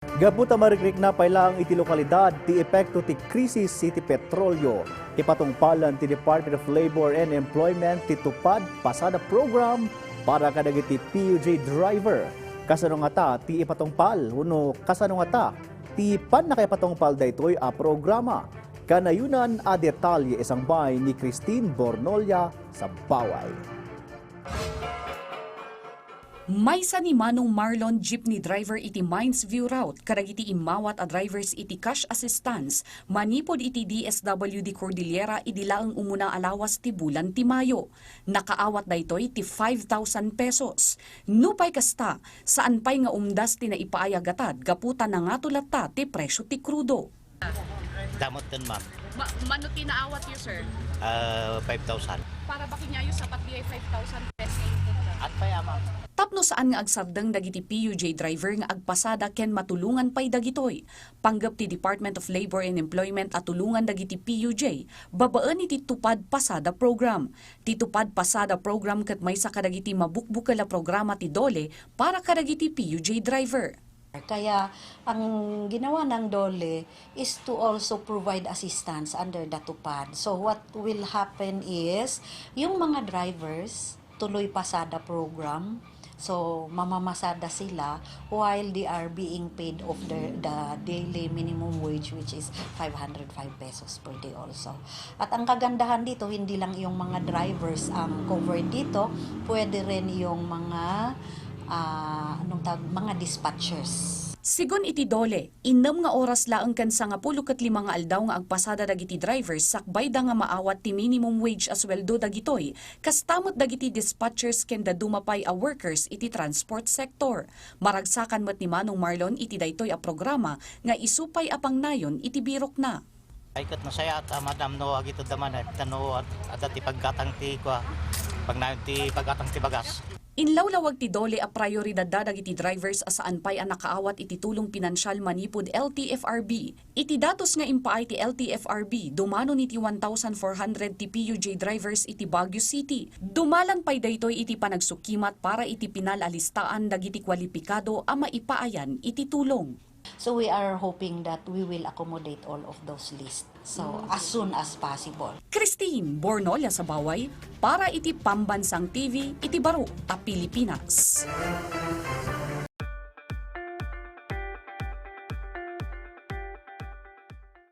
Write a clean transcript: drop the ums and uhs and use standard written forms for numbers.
Gaputa marikrik na pailang iti lokalidad ti epekto ti krisis iti petrolyo. Ipatungpalan ti Department of Labor and Employment ti TUPAD Pasada Program para kadagiti PUJ driver. Kasano nga ta ti ipatungpal uno kasano nga ta ti panakaipatungpal daytoy a programa. Kanayunan a detalye isang bay ni Christine Bornolla-Sabaway. May sa ni Manong Marlon jeepney driver iti Mines View route, kadagiti imawat a drivers iti cash assistance, manipod iti DSWD Cordillera idilaang umuna alawas ti bulan ti Mayo. Nakaawat daytoy ti 5,000 pesos. Nupay kasta, saan pay nga umdas ti naipaayagatad, gaputa na nga tulata ti presyo ti krudo. Damot din, ma'am. Mano ti naawat yu, sir? 5,000. Para ba kinyayo sapat di ay 5,000 pesos? At paya, ma'am. Tapno saan nga agsardeng dagiti PUJ driver nga agpasada ken matulungan pay dagitoy. Panggap ti Department of Labor and Employment at tulungan dagiti PUJ, babaan iti TUPAD Pasada Program. Ti TUPAD Pasada Program ket may sa kadagiti mabukbukala programa ti DOLE para kadagiti PUJ driver. Kaya ang ginawa ng DOLE is to also provide assistance under the TUPAD. So what will happen is, yung mga drivers, tuloy pasada program, so mamamasada sila while they are being paid of the daily minimum wage, which is 505 pesos per day also. At ang kagandahan dito, hindi lang yung mga drivers ang covered dito, pwede rin yung mga mga dispatchers. Sigon iti DOLE, inam nga oras laeng ken 15 nga aldaw nga agpasada dagiti drivers sakbay da nga maawat ti minimum wage as sweldo dagitoy, kastamot dagiti dispatchers ken da dumapay a workers iti transport sector. Maragsakan met ni Manong Marlon iti daytoy a programa nga isupay apang nayon iti birok na. Ay kat na saya at madam no agito daman at tano at ti paggatang ti kwa pag na ti paggatang ti bagas. Inlawlawag ti DOLE a prioridad dagiti drivers asaan pay ang nakaawat iti tulong pinansyal manipod LTFRB. Iti datos nga impaay ti LTFRB, dumano niti 1,400 ti PUJ drivers iti Baguio City. Dumalan pay daytoy iti panagsukimat para iti pinalalistaan dagiti kwalipikado a maipaayan iti tulong. So we are hoping that we will accommodate all of those lists. So as soon as possible. Christine Bornolla-Sabaway para iti Pambansang TV iti Baro a Pilipinas.